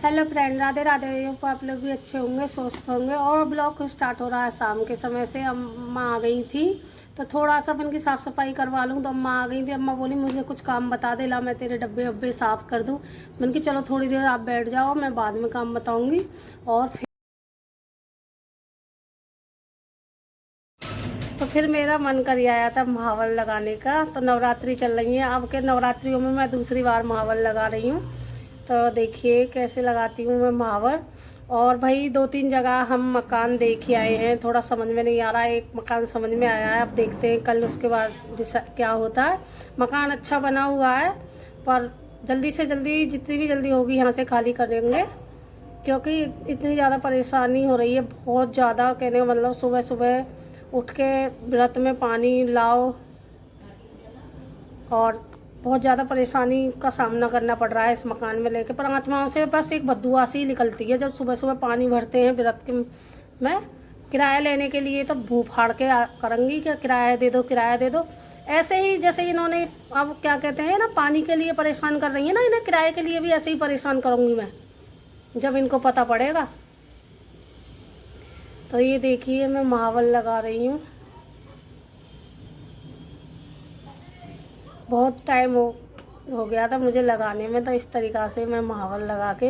Hello friend, Radhe Radhe. Hope आप लोग भी अच्छे होंगे, स्वस्थ होंगे। और ब्लॉग स्टार्ट हो रहा है शाम के समय से। अम्मा आ गई थी तो थोड़ा सा अपन की साफ़ सफाई करवा लूँ। तो अम्मा आ गई थी। अम्मा बोली मुझे कुछ काम बता दे, ला मैं तेरे डब्बे वब्बे साफ़ कर दूँ। मैंने कि चलो थोड़ी देर आप बैठ जाओ, मैं बाद में काम बताऊँगी। और फिर मेरा मन कर आया था महावर लगाने का। तो नवरात्रि चल रही है, अब के नवरात्रियों में मैं दूसरी बार महावर लगा रही हूँ। तो देखिए कैसे लगाती हूँ मैं महावर। और भाई 2-3 जगह हम मकान देख ही आए हैं, थोड़ा समझ में नहीं आ रहा है। एक मकान समझ में आया है, अब देखते हैं कल उसके बाद क्या होता है। मकान अच्छा बना हुआ है, पर जल्दी से जल्दी, जितनी भी जल्दी होगी यहाँ से खाली करेंगे, क्योंकि इतनी ज़्यादा परेशानी हो रही है, बहुत ज़्यादा। कहने का मतलब सुबह सुबह उठ के व्रत में पानी लाओ और बहुत ज़्यादा परेशानी का सामना करना पड़ रहा है इस मकान में लेके। पर आत्माओं से बस एक बददुआ सी निकलती है जब सुबह सुबह पानी भरते हैं व्रत के में। किराया लेने के लिए तो भू फाड़ के करेंगी कि किराया दे दो, किराया दे दो। ऐसे ही जैसे इन्होंने अब क्या कहते हैं ना, पानी के लिए परेशान कर रही है ना, इन्हें किराए के लिए भी ऐसे ही परेशान करूँगी मैं जब इनको पता पड़ेगा। तो ये देखिए मैं महावर लगा रही हूँ। बहुत टाइम हो गया था मुझे लगाने में। तो इस तरीक़ा से मैं महावर लगा के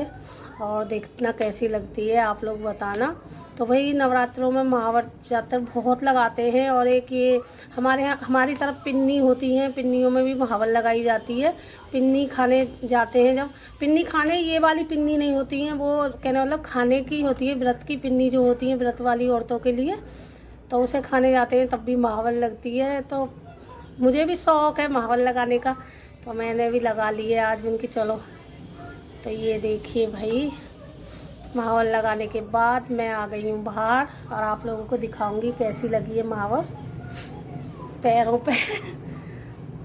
और देखना कैसी लगती है, आप लोग बताना। तो वही नवरात्रों में महावर ज़्यादातर बहुत लगाते हैं। और एक ये हमारे यहाँ, हमारी तरफ पिन्नी होती हैं, पिन्नियों में भी महावर लगाई जाती है। पिन्नी खाने जाते हैं जब, पिन्नी खाने, ये वाली पिन्नी नहीं होती हैं, वो कहने मतलब खाने की होती है। व्रत की पिन्नी जो होती है व्रत वाली औरतों के लिए, तो उसे खाने जाते हैं तब भी महावर लगती है। तो मुझे भी शौक़ है महावर लगाने का, तो मैंने भी लगा ली है आज दिन की। चलो तो ये देखिए भाई, महावर लगाने के बाद मैं आ गई हूँ बाहर और आप लोगों को दिखाऊंगी कैसी लगी है महावर पैरों पे।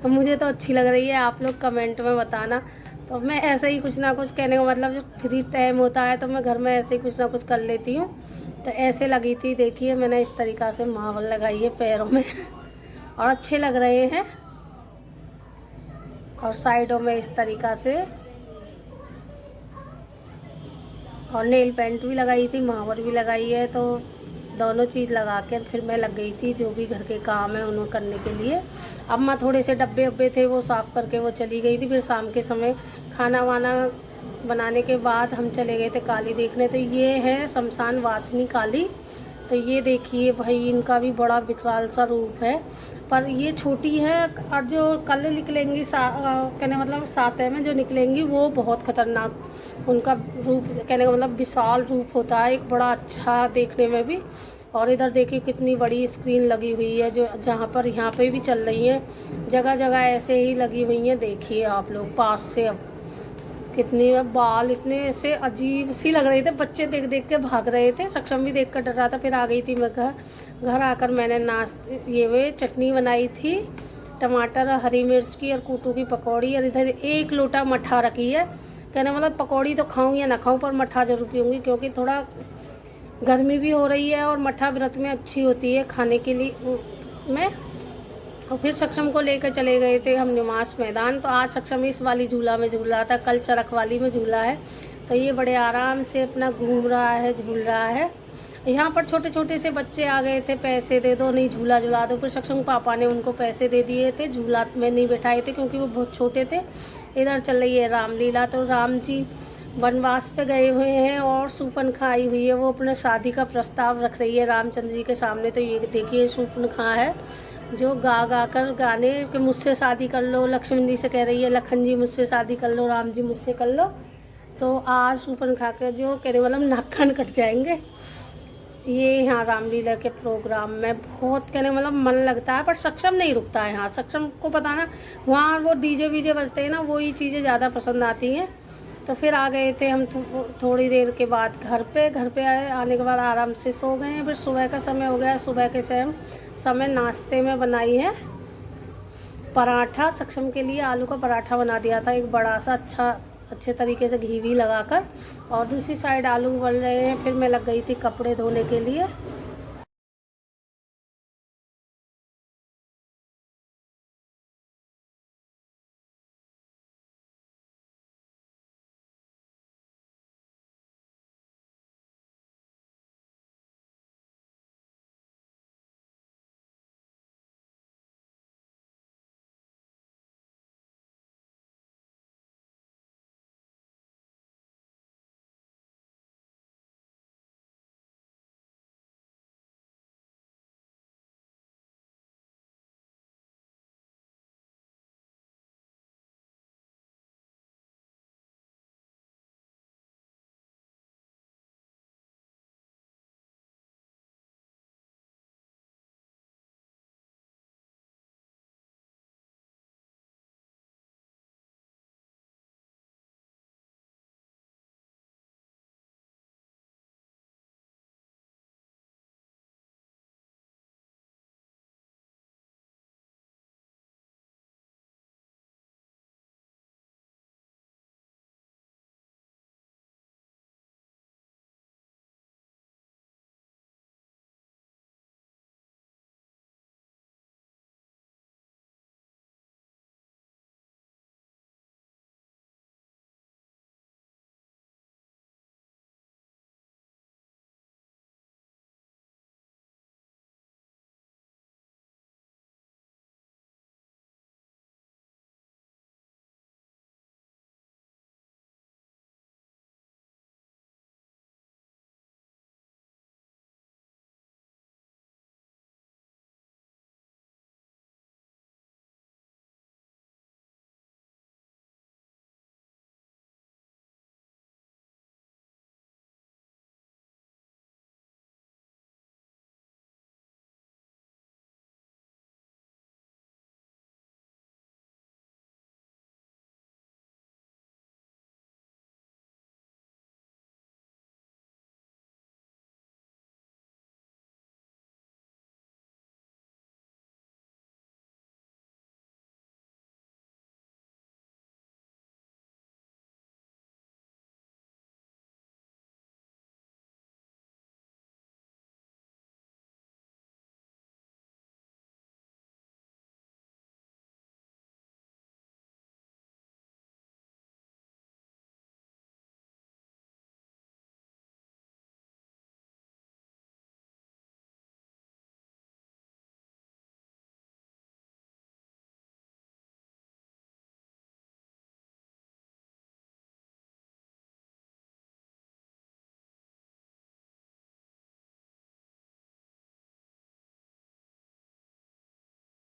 तो मुझे तो अच्छी लग रही है, आप लोग कमेंट में बताना। तो मैं ऐसे ही कुछ ना कुछ, कहने का मतलब जो फ्री टाइम होता है तो मैं घर में ऐसे ही कुछ ना कुछ कर लेती हूँ। तो ऐसे लगी थी, देखिए मैंने इस तरीक़ा से महावर लगाई है पैरों में और अच्छे लग रहे हैं। और साइडों में इस तरीक़ा से, और नेल पेंट भी लगाई थी, महावर भी लगाई है। तो दोनों चीज़ लगा के फिर मैं लग गई थी जो भी घर के काम है उन्हें करने के लिए। अब मैं थोड़े से डब्बे वब्बे थे वो साफ़ करके वो चली गई थी। फिर शाम के समय खाना वाना बनाने के बाद हम चले गए थे काली देखने। तो ये है शमशान वासिनी काली। तो ये देखिए भाई, इनका भी बड़ा विकराल सा रूप है, पर ये छोटी है। और जो कल निकलेंगी कहने मतलब सातवें में जो निकलेंगी वो बहुत ख़तरनाक उनका रूप, कहने का मतलब विशाल रूप होता है, एक बड़ा अच्छा देखने में भी। और इधर देखिए कितनी बड़ी स्क्रीन लगी हुई है, जो जहाँ पर यहाँ पे भी चल रही है, जगह जगह ऐसे ही लगी हुई हैं। देखिए आप लोग पास से, अब कितनी बाल इतने ऐसे अजीब सी लग रहे थे। बच्चे देख देख के भाग रहे थे, सक्षम भी देख कर डर रहा था। फिर आ गई थी मैं घर आकर मैंने ये चटनी बनाई थी, टमाटर हरी मिर्च की और कूटू की पकौड़ी। और इधर 1 लोटा मट्ठा रखी है। कहने मतलब पकौड़ी तो खाऊं या ना खाऊं, पर मट्ठा जरूर पीऊँगी, क्योंकि थोड़ा गर्मी भी हो रही है और मट्ठा व्रत में अच्छी होती है खाने के लिए में। और फिर सक्षम को लेकर चले गए थे हम निवास मैदान। तो आज सक्षम इस वाली झूला में झूल रहा था, कल चरख वाली में झूला है। तो ये बड़े आराम से अपना घूम रहा है, झूल रहा है। यहाँ पर छोटे छोटे से बच्चे आ गए थे, पैसे दे दो, नहीं झूला झूला दो। फिर सक्षम पापा ने उनको पैसे दे दिए थे, झूला में नहीं बैठाए थे क्योंकि वो बहुत छोटे थे। इधर चल रही है रामलीला। तो राम जी वनवास पे गए हुए हैं और शूर्पणखा आई हुई है, वो अपने शादी का प्रस्ताव रख रही है रामचंद्र जी के सामने। तो ये देखिए शूर्पणखा है जो गा गा कर गाने कि मुझसे शादी कर लो, लक्ष्मण जी से कह रही है लखन जी मुझसे शादी कर लो, राम जी मुझसे कर लो। तो आज शूर्पणखा के जो कहने मतलब नाक कान कट जाएंगे। ये यहाँ रामलीला के प्रोग्राम में बहुत कहने मतलब मन लगता है, पर सक्षम नहीं रुकता है यहाँ। सक्षम को पता ना, वहाँ वो डीजे वीजे बजते हैं ना, वही चीज़ें ज़्यादा पसंद आती हैं। तो फिर आ गए थे हम थोड़ी देर के बाद घर पे आने के बाद आराम से सो गए हैं। फिर सुबह का समय हो गया। सुबह के समय नाश्ते में बनाई है पराठा, सक्षम के लिए आलू का पराठा बना दिया था, एक बड़ा सा अच्छे तरीके से घी भी लगाकर। और दूसरी साइड आलू उबल रहे हैं। फिर मैं लग गई थी कपड़े धोने के लिए।